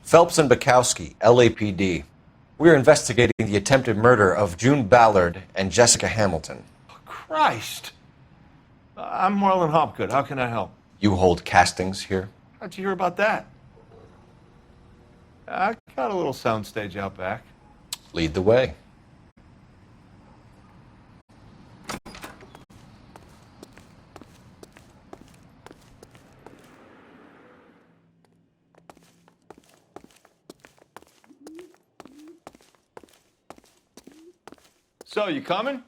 Phelps and Bukowski, LAPD. We are investigating the attempted murder of June Ballard and Jessica Hamilton. Oh, Christ! I'm Marlon Hopgood. How can I help? You hold castings here? How'd you hear about that? I got a little soundstage out back. Lead the way. So, you coming?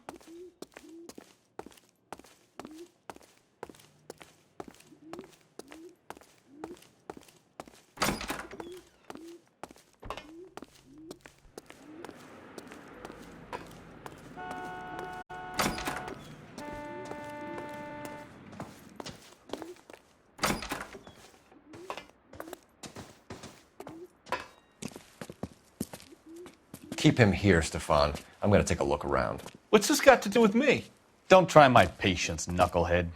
Keep him here, Stefan. I'm going to take a look around. What's this got to do with me? Don't try my patience, knucklehead.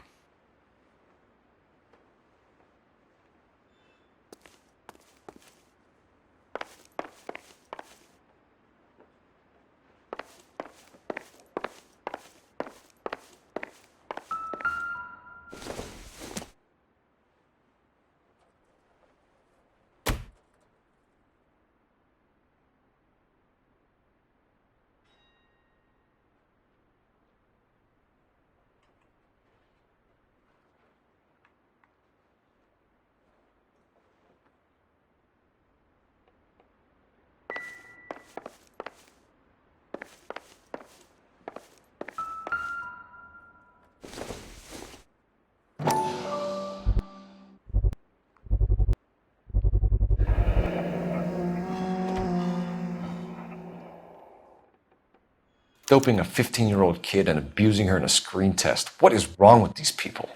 Doping a 15-year-old kid and abusing her in a screen test. What is wrong with these people?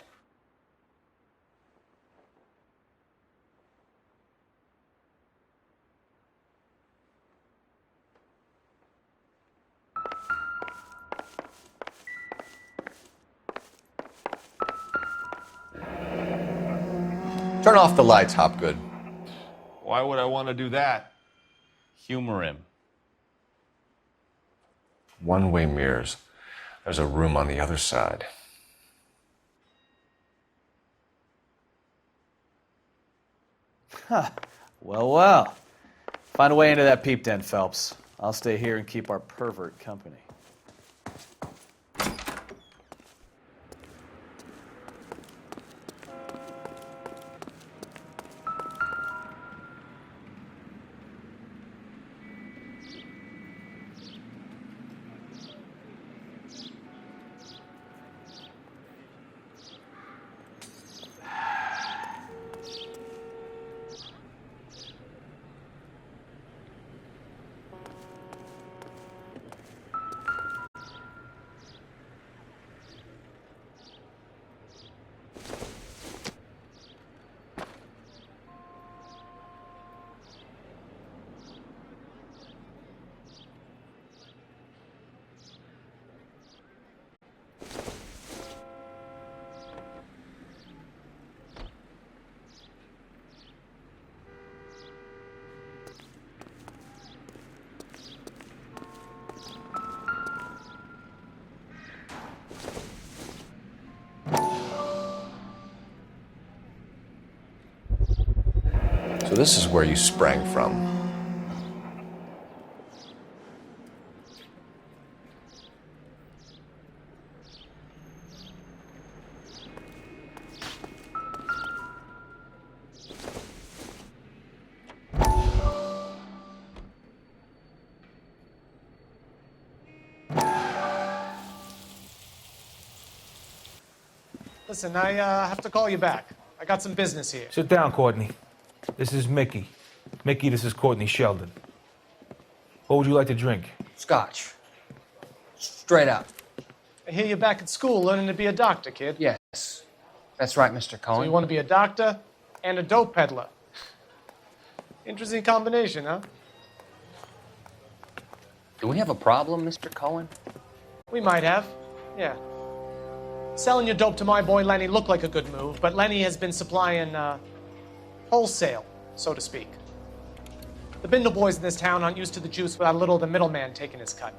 Turn off the lights, Hopgood. Why would I want to do that? Humor him. One-way mirrors. There's a room on the other side. Huh. Well. Find a way into that peep den, Phelps. I'll stay here and keep our pervert company. So this is where you sprang from. Listen, I have to call you back. I got some business here. Sit down, Courtney. This is Mickey. Mickey, this is Courtney Sheldon. What would you like to drink? Scotch. Straight up. I hear you're back at school learning to be a doctor, kid. Yes. That's right, Mr. Cohen. So you want to be a doctor and a dope peddler. Interesting combination, huh? Do we have a problem, Mr. Cohen? We might have, yeah. Selling your dope to my boy Lenny looked like a good move, but Lenny has been supplying, wholesale, so to speak. The Bindle boys in this town aren't used to the juice without a little of the middleman taking his cut.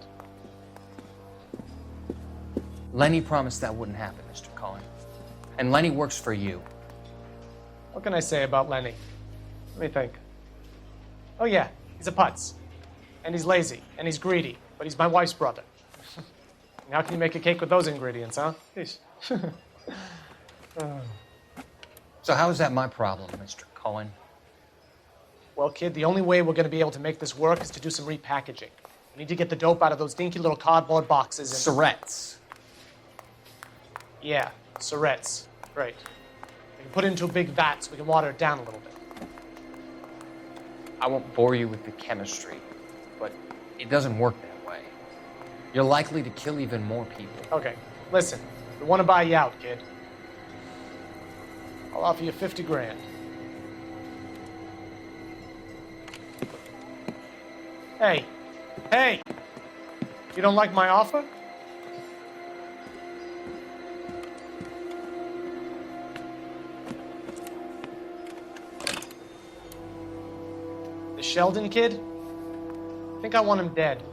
Lenny promised that wouldn't happen, Mr. Cullen. And Lenny works for you. What can I say about Lenny? Let me think. Oh yeah, he's a putz. And he's lazy, and he's greedy, but he's my wife's brother. And how can you make a cake with those ingredients, huh? Yeesh. So how is that my problem, Mr. Cullen? Well, kid, the only way we're going to be able to make this work is to do some repackaging. We need to get the dope out of those dinky little cardboard boxes and... Surrettes. Yeah, Surrettes. Right. We can put it into a big vat so we can water it down a little bit. I won't bore you with the chemistry, but it doesn't work that way. You're likely to kill even more people. Okay, listen. We want to buy you out, kid. I'll offer you 50 grand. Hey. Hey! You don't like my offer? The Sheldon kid? I think I want him dead.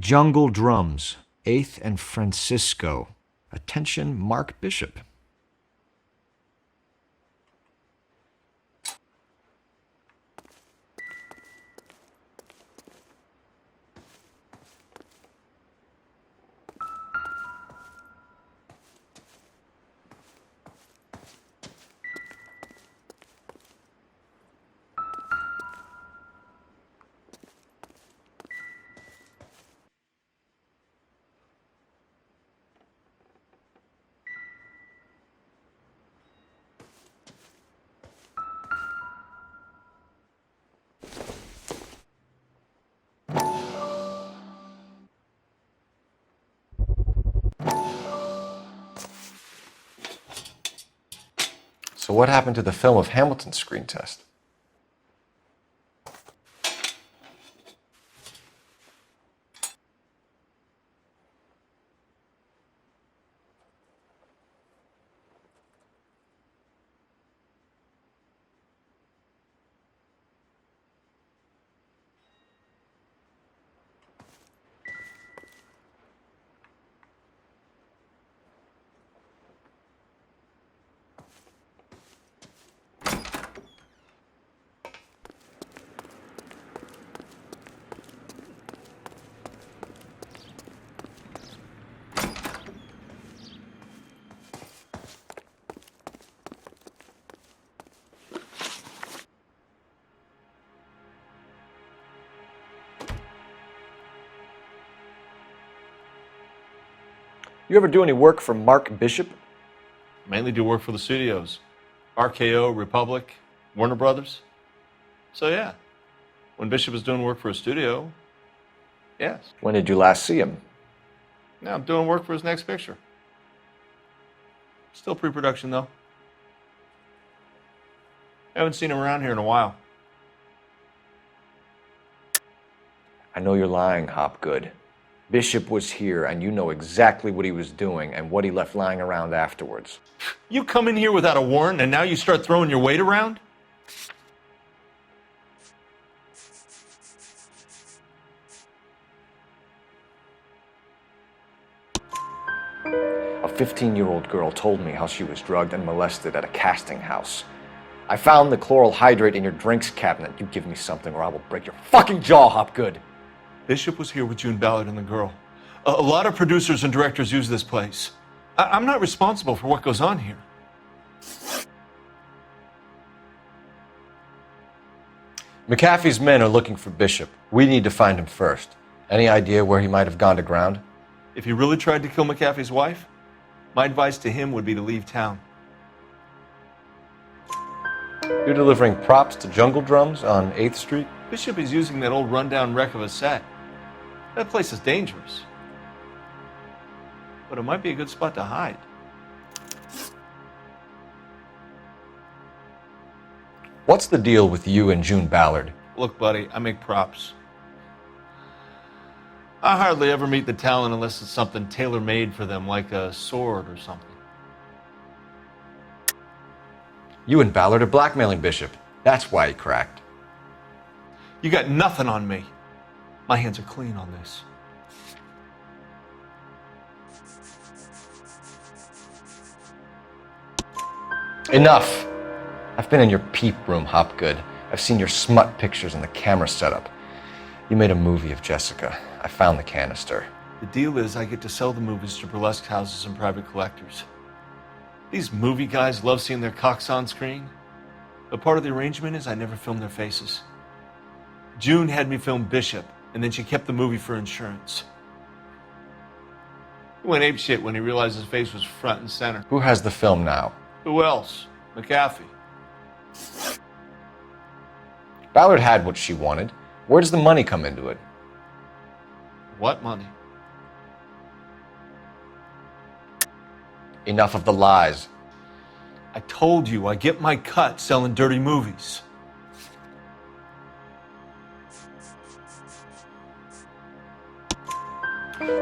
Jungle Drums, 8th and Francisco. Attention, Mark Bishop. So what happened to the film of Hamilton's screen test? You ever do any work for Mark Bishop? Mainly do work for the studios. RKO, Republic, Warner Brothers. So yeah, when Bishop was doing work for a studio, yes. When did you last see him? Now I'm doing work for his next picture. Still pre-production though. Haven't seen him around here in a while. I know you're lying, Hopgood. Bishop was here, and you know exactly what he was doing and what he left lying around afterwards. You come in here without a warrant and now you start throwing your weight around? A 15-year-old girl told me how she was drugged and molested at a casting house. I found the chloral hydrate in your drinks cabinet. You give me something or I will break your fucking jaw, Hopgood. Bishop was here with June Ballard and the girl. A lot of producers and directors use this place. I'm not responsible for what goes on here. McAfee's men are looking for Bishop. We need to find him first. Any idea where he might have gone to ground? If he really tried to kill McAfee's wife, my advice to him would be to leave town. You're delivering props to Jungle Drums on 8th Street? Bishop is using that old rundown wreck of a set. That place is dangerous. But it might be a good spot to hide. What's the deal with you and June Ballard? Look, buddy, I make props. I hardly ever meet the talent unless it's something tailor-made for them, like a sword or something. You and Ballard are blackmailing Bishop. That's why he cracked. You got nothing on me. My hands are clean on this. Enough! I've been in your peep room, Hopgood. I've seen your smut pictures and the camera setup. You made a movie of Jessica. I found the canister. The deal is I get to sell the movies to burlesque houses and private collectors. These movie guys love seeing their cocks on screen. But part of the arrangement is I never film their faces. June had me film Bishop, and then she kept the movie for insurance. He went apeshit when he realized his face was front and center. Who has the film now? Who else? McAfee. Ballard had what she wanted. Where does the money come into it? What money? Enough of the lies. I told you, I get my cut selling dirty movies.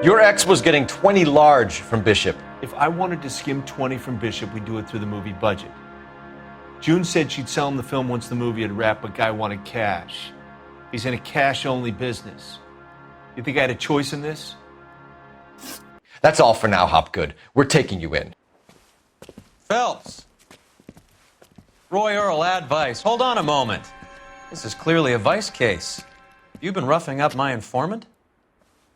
Your ex was getting 20 large from Bishop. If I wanted to skim 20 from Bishop, we'd do it through the movie budget. June said she'd sell him the film once the movie had wrapped, but Guy wanted cash. He's in a cash-only business. You think I had a choice in this? That's all for now, Hopgood. We're taking you in. Phelps. Roy Earl, ad vice. Hold on a moment. This is clearly a vice case. You've been roughing up my informant?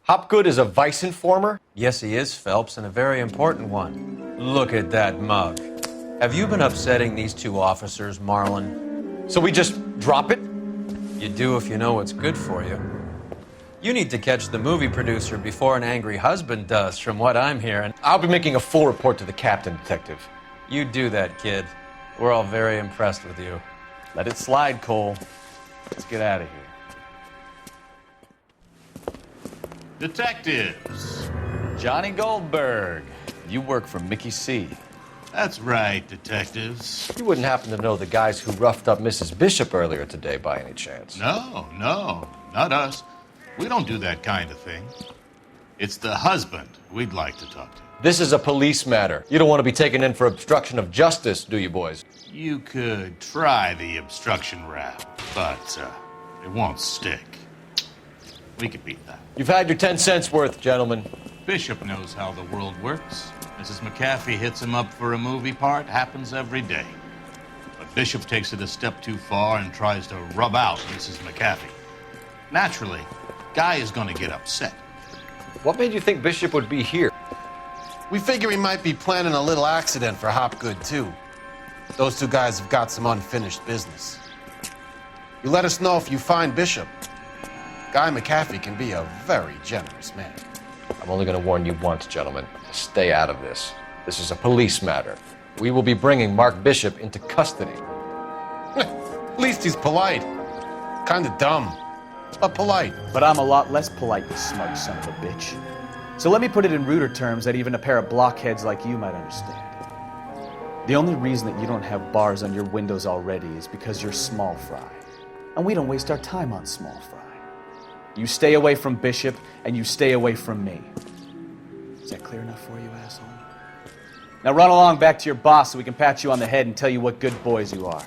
Hopgood is a vice informer? Yes, he is, Phelps, and a very important one. Look at that mug. Have you been upsetting these two officers, Marlon? So we just drop it? You do if you know what's good for you. You need to catch the movie producer before an angry husband does, from what I'm hearing. I'll be making a full report to the captain, detective. You do that, kid. We're all very impressed with you. Let it slide, Cole. Let's get out of here. Detectives. Johnny Goldberg. You work for Mickey C. That's right, detectives. You wouldn't happen to know the guys who roughed up Mrs. Bishop earlier today by any chance? No, not us. We don't do that kind of thing. It's the husband we'd like to talk to. This is a police matter. You don't want to be taken in for obstruction of justice, do you, boys? You could try the obstruction rap, but it won't stick. We could beat that. You've had your 10 cents worth, gentlemen. Bishop knows how the world works. Mrs. McAfee hits him up for a movie part, happens every day. But Bishop takes it a step too far and tries to rub out Mrs. McAfee. Naturally, Guy is going to get upset. What made you think Bishop would be here? We figure he might be planning a little accident for Hopgood, too. Those two guys have got some unfinished business. You let us know if you find Bishop. Guy McAfee can be a very generous man. I'm only going to warn you once, gentlemen. Stay out of this. This is a police matter. We will be bringing Mark Bishop into custody. At least he's polite. Kind of dumb, but polite. But I'm a lot less polite, you smug son of a bitch. So let me put it in ruder terms that even a pair of blockheads like you might understand. The only reason that you don't have bars on your windows already is because you're small fry. And we don't waste our time on small fry. You stay away from Bishop, and you stay away from me. Is that clear enough for you, asshole? Now run along back to your boss so we can pat you on the head and tell you what good boys you are.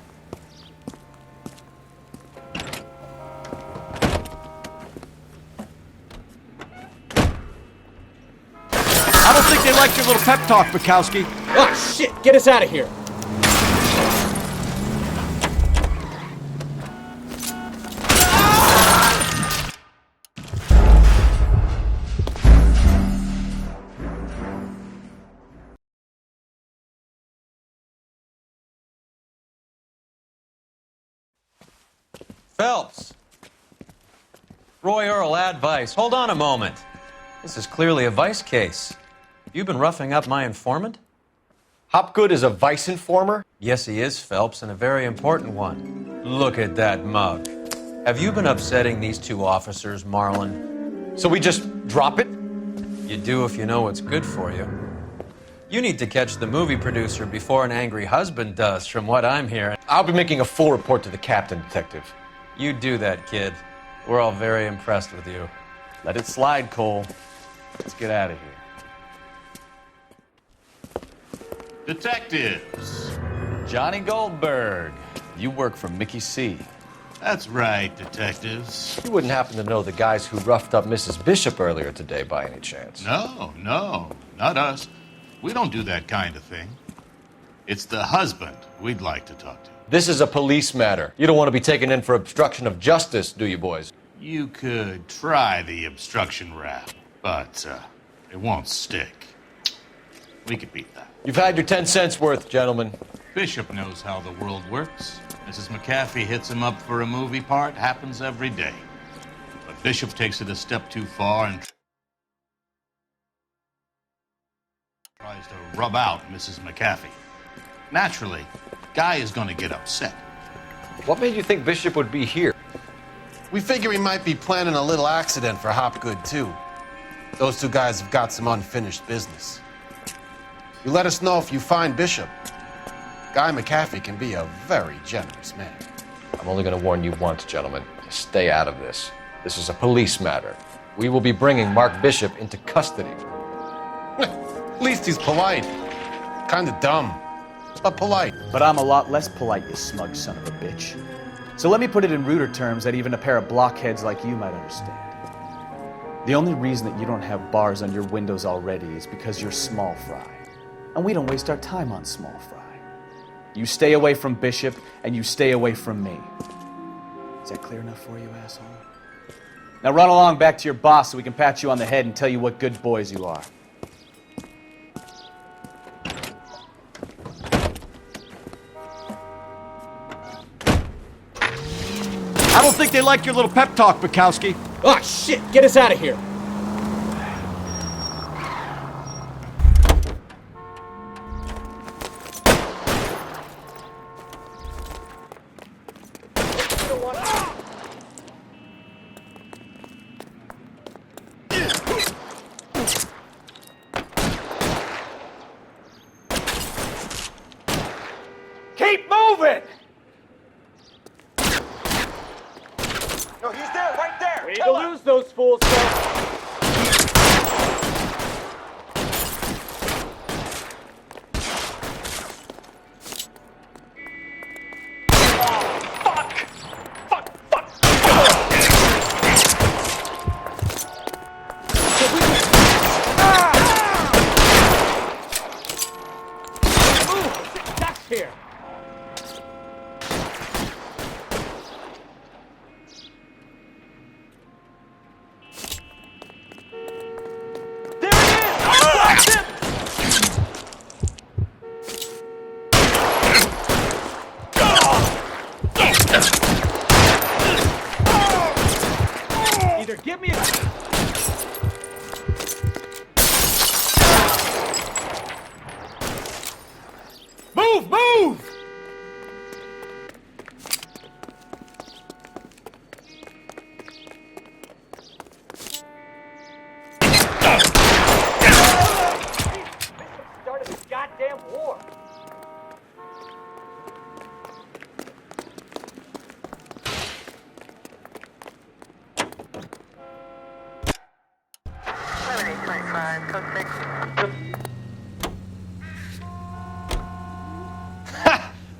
I don't think they liked your little pep talk, Bukowski. Oh, shit! Get us out of here! Phelps! Roy Earl, advice. Hold on a moment. This is clearly a vice case. You've been roughing up my informant? Hopgood is a vice informer? Yes, he is, Phelps, and a very important one. Look at that mug. Have you been upsetting these two officers, Marlin? So we just drop it? You do if you know what's good for you. You need to catch the movie producer before an angry husband does, from what I'm hearing. I'll be making a full report to the captain, Detective. You do that, kid. We're all very impressed with you. Let it slide, Cole. Let's get out of here. Detectives. Johnny Goldberg, you work for Mickey C. That's right, detectives. You wouldn't happen to know the guys who roughed up Mrs. Bishop earlier today by any chance? No, not us. We don't do that kind of thing. It's the husband we'd like to talk to. This is a police matter. You don't want to be taken in for obstruction of justice, do you, boys? You could try the obstruction rap, but it won't stick. We could beat that. You've had your 10 cents worth, gentlemen. Bishop knows how the world works. Mrs. McAfee hits him up for a movie part. Happens every day. But Bishop takes it a step too far and tries to rub out Mrs. McAfee. Naturally, Guy is going to get upset. What made you think Bishop would be here? We figure he might be planning a little accident for Hopgood, too. Those two guys have got some unfinished business. You let us know if you find Bishop. Guy McAfee can be a very generous man. I'm only going to warn you once, gentlemen. Stay out of this. This is a police matter. We will be bringing Mark Bishop into custody. At least he's polite. Kinda dumb, but polite. But I'm a lot less polite, you smug son of a bitch. So let me put it in ruder terms that even a pair of blockheads like you might understand. The only reason that you don't have bars on your windows already is because you're small fry. And we don't waste our time on small fry. You stay away from Bishop, and you stay away from me. Is that clear enough for you, asshole? Now run along back to your boss so we can pat you on the head and tell you what good boys you are. I don't think they like your little pep talk, Bukowski. Oh, shit! Get us out of here! Keep moving! No, he's there, right there. We need to lose those fools, Phil. Here. There it is! That's it! Either give me a... Move! Move! Started this goddamn war.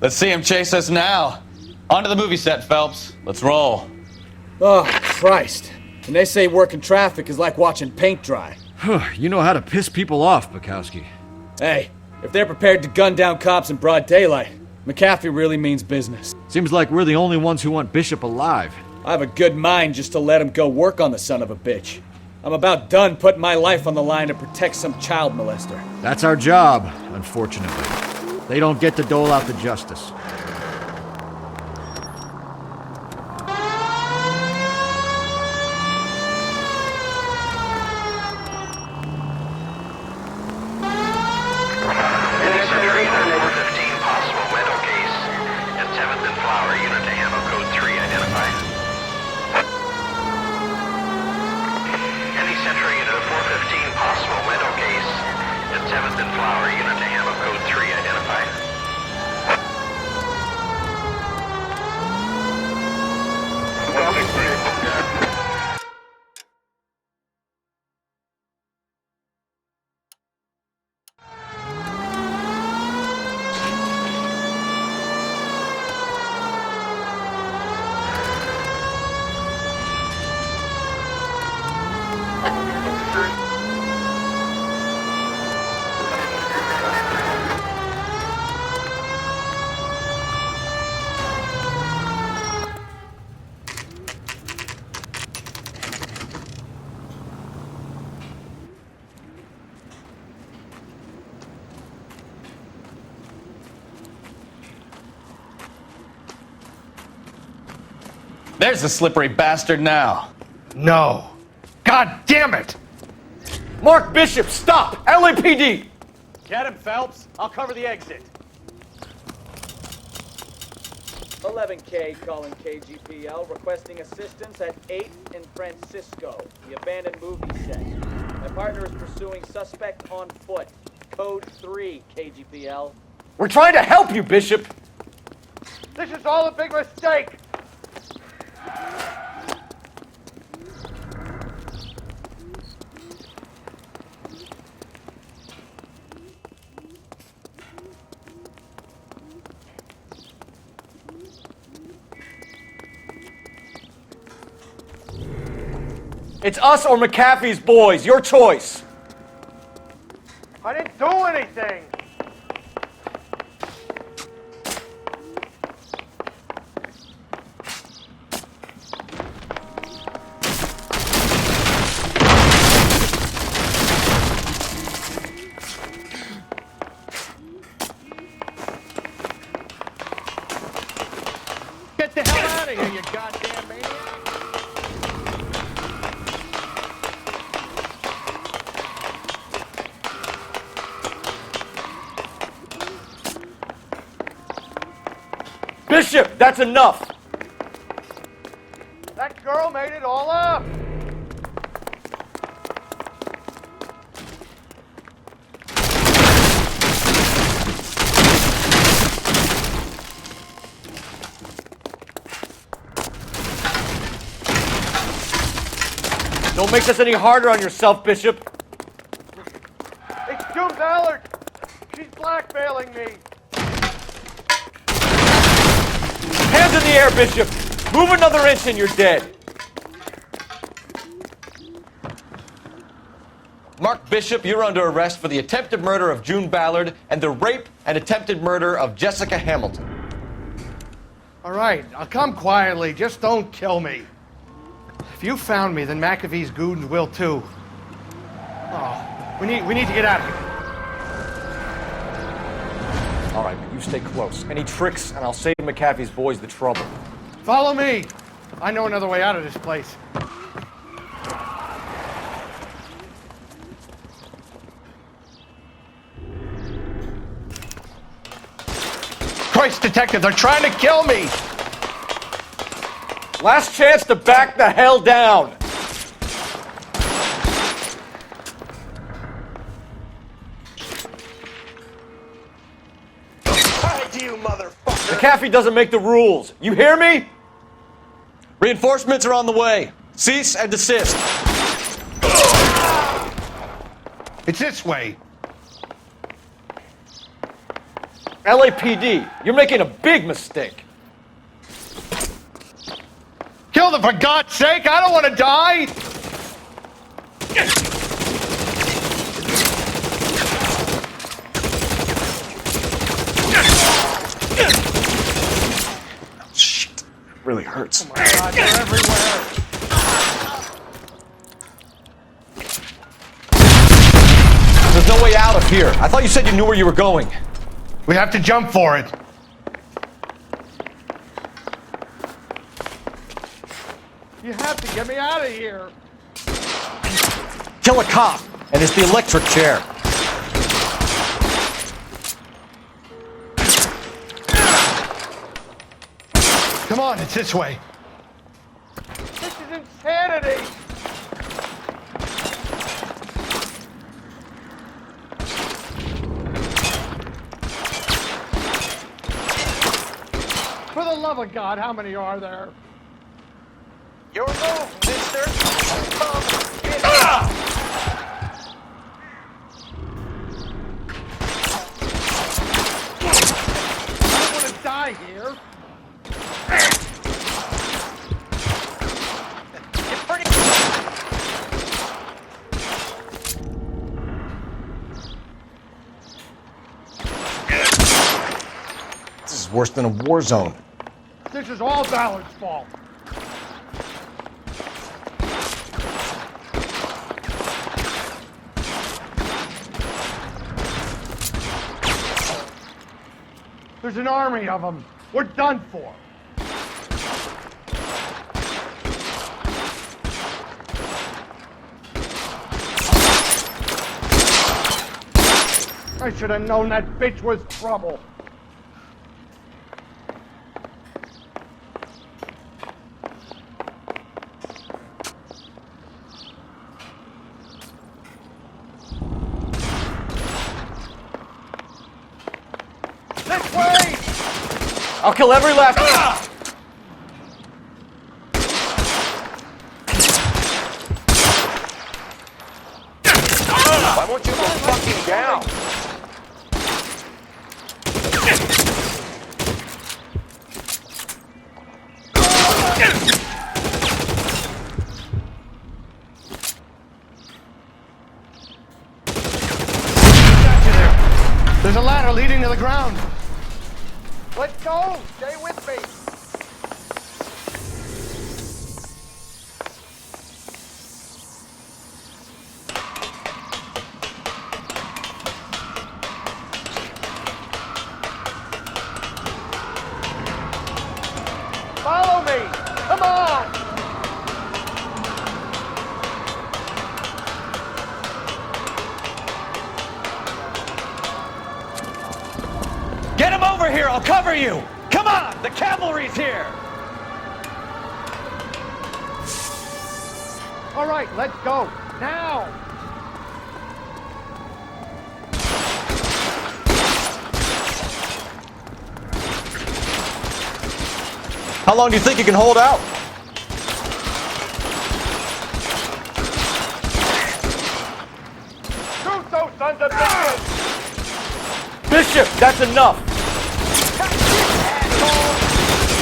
Let's see him chase us now. Onto the movie set, Phelps. Let's roll. Oh, Christ. And they say working traffic is like watching paint dry. You know how to piss people off, Bukowski. Hey, if they're prepared to gun down cops in broad daylight, McAfee really means business. Seems like we're the only ones who want Bishop alive. I have a good mind just to let him go work on the son of a bitch. I'm about done putting my life on the line to protect some child molester. That's our job, unfortunately. They don't get to dole out the justice. There's the slippery bastard now. No. God damn it! Mark Bishop, stop! LAPD! Get him, Phelps. I'll cover the exit. 11K calling KGPL, requesting assistance at 8th in Francisco, the abandoned movie set. My partner is pursuing suspect on foot. Code 3, KGPL. We're trying to help you, Bishop! This is all a big mistake! It's us or McAfee's boys. Your choice. I didn't do anything! Get the hell out of here, you goddamn maniac! Bishop, that's enough! That girl made it all up! Don't make this any harder on yourself, Bishop. It's June Ballard! She's blackmailing me! Hands in the air, Bishop! Move another inch and you're dead. Mark Bishop, you're under arrest for the attempted murder of June Ballard and the rape and attempted murder of Jessica Hamilton. All right, I'll come quietly. Just don't kill me. If you found me, then McAfee's goons will too. Oh, we need to get out of here. All right, but you stay close. Any tricks, and I'll save McAfee's boys the trouble. Follow me. I know another way out of this place. Christ, detective, they're trying to kill me! Last chance to back the hell down! You motherfucker! McAfee doesn't make the rules. You hear me? Reinforcements are on the way. Cease and desist. It's this way. LAPD, you're making a big mistake. Kill them, for God's sake! I don't want to die! really hurts. Oh my God, they're everywhere. There's no way out of here. I thought you said you knew where you were going. We have to jump for it. You have to get me out of here. Kill a cop, and it's the electric chair. Come on, it's this way. This is insanity. For the love of God, how many are there? Your move, mister. Come get it. I don't want to die here. You're pretty. This is worse than a war zone. This is all Ballard's fault. There's an army of them. We're done for. I should have known that bitch was trouble. This way! I'll kill every last... Why won't you go fucking down? There's a ladder leading to the ground. Let's go. Stay with me. Follow me. Come on. Get him over here! I'll cover you! Come on! The cavalry's here! All right, let's go. Now. How long do you think you can hold out? Shoot those sons of bitches. Bishop, that's enough!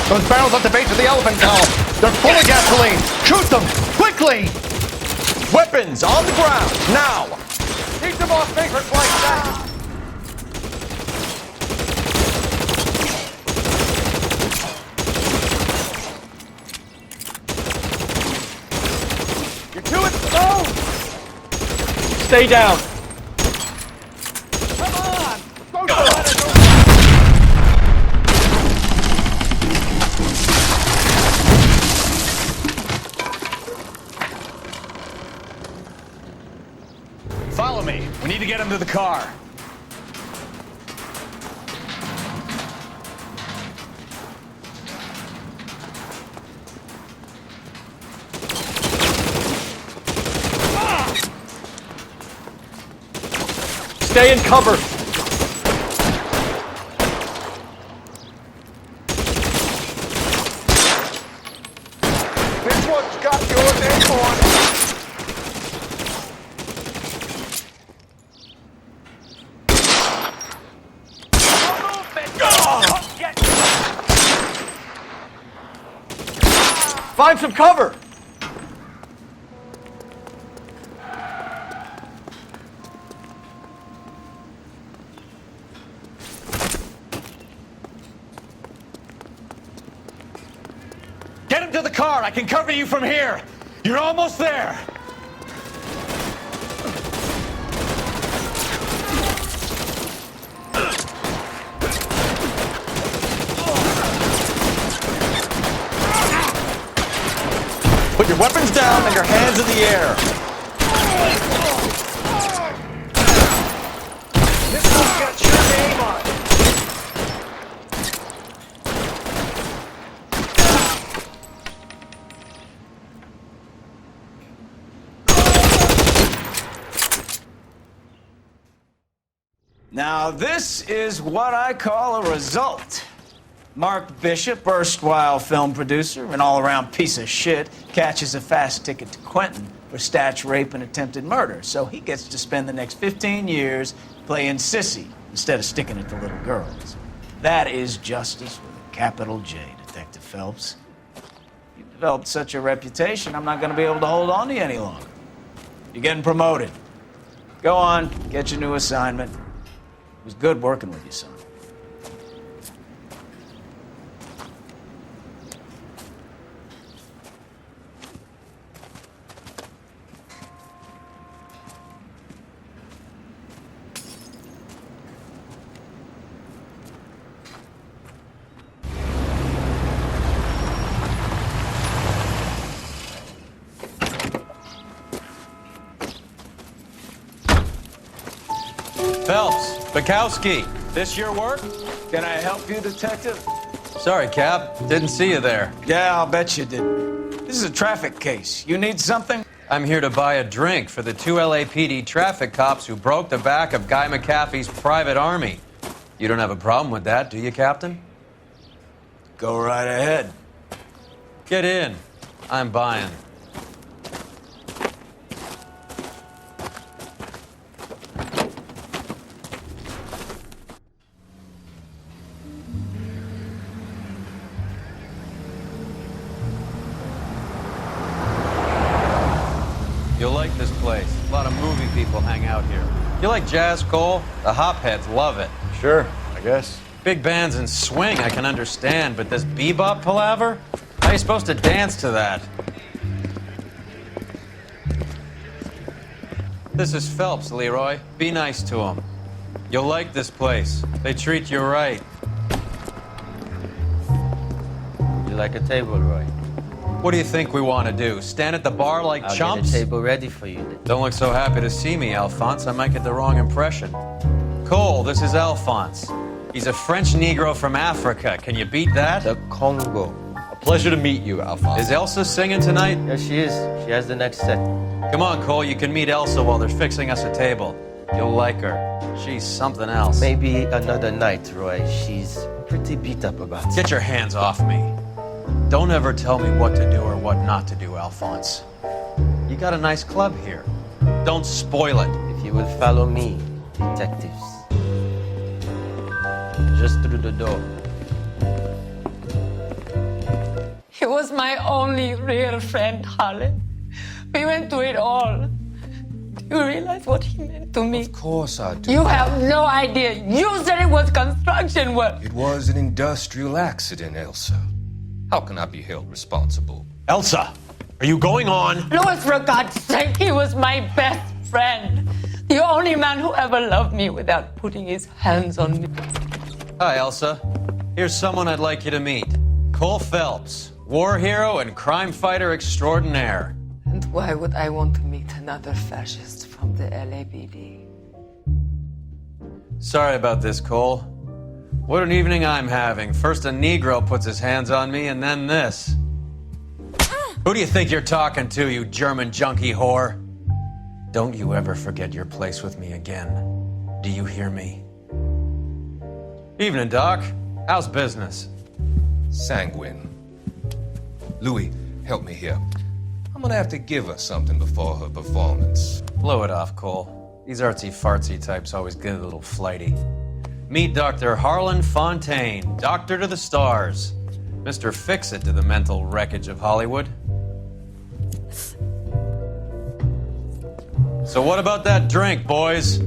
Those barrels at the base of the elephant tunnel. They're full of gasoline. Shoot them, quickly! Weapons on the ground, now! Keep them off papers like that. You're too exposed. Stay down! Come on. Go to it. Follow me. We need to get him to the car. Stay in cover! This one's got your name on it. Find some cover! to the car. I can cover you from here. You're almost there. Put your weapons down and your hands in the air. This one's got your name on it. Now, this is what I call a result. Mark Bishop, erstwhile film producer and all-around piece of shit, catches a fast ticket to Quentin for statch rape and attempted murder, so he gets to spend the next 15 years playing sissy instead of sticking it to little girls. That is justice with a capital J, Detective Phelps. You've developed such a reputation, I'm not going to be able to hold on to you any longer. You're getting promoted. Go on, get your new assignment. It was good working with you, son. Phelps, Bukowski, this your work? Can I help you, Detective? Sorry, Cap. Didn't see you there. Yeah, I'll bet you didn't. This is a traffic case. You need something? I'm here to buy a drink for the 2 LAPD traffic cops who broke the back of Guy McAfee's private army. You don't have a problem with that, do you, Captain? Go right ahead. Get in. I'm buying. You'll like this place. A lot of movie people hang out here. You like jazz, Cole? The hopheads love it. Sure, I guess. Big bands and swing I can understand, but this bebop palaver? How are you supposed to dance to that? This is Phelps, Leroy. Be nice to him. You'll like this place. They treat you right. You like a table, Roy? What do you think we want to do? Stand at the bar like I'll chumps? get a table ready for you. Don't look so happy to see me, Alphonse. I might get the wrong impression. Cole, this is Alphonse. He's a French Negro from Africa. Can you beat that? The Congo. A pleasure to meet you, Alphonse. Is Elsa singing tonight? Yeah, she is. She has the next set. Come on, Cole. You can meet Elsa while they're fixing us a table. You'll like her. She's something else. Maybe another night, Roy. She's pretty beat up about it. Get your hands off me. Don't ever tell me what to do or what not to do, Alphonse. You got a nice club here. Don't spoil it. If you will follow me, detectives. Just through the door. He was my only real friend, Harlan. We went through it all. Do you realize what he meant to me? Of course I do. You have no idea. You said it was construction work. It was an industrial accident, Elsa. How can I be held responsible? Elsa, are you going on? Louis, for God's sake, he was my best friend. The only man who ever loved me without putting his hands on me. Hi, Elsa. Here's someone I'd like you to meet. Cole Phelps, war hero and crime fighter extraordinaire. And why would I want to meet another fascist from the LAPD? Sorry about this, Cole. What an evening I'm having. First a Negro puts his hands on me, and then this. Who do you think you're talking to, you German junkie whore? Don't you ever forget your place with me again. Do you hear me? Evening, Doc. How's business? Sanguine. Louis, help me here. I'm gonna have to give her something before her performance. Blow it off, Cole. These artsy-fartsy types always get a little flighty. Meet Dr. Harlan Fontaine, doctor to the stars. Mr. Fix-It to the mental wreckage of Hollywood. So what about that drink, boys?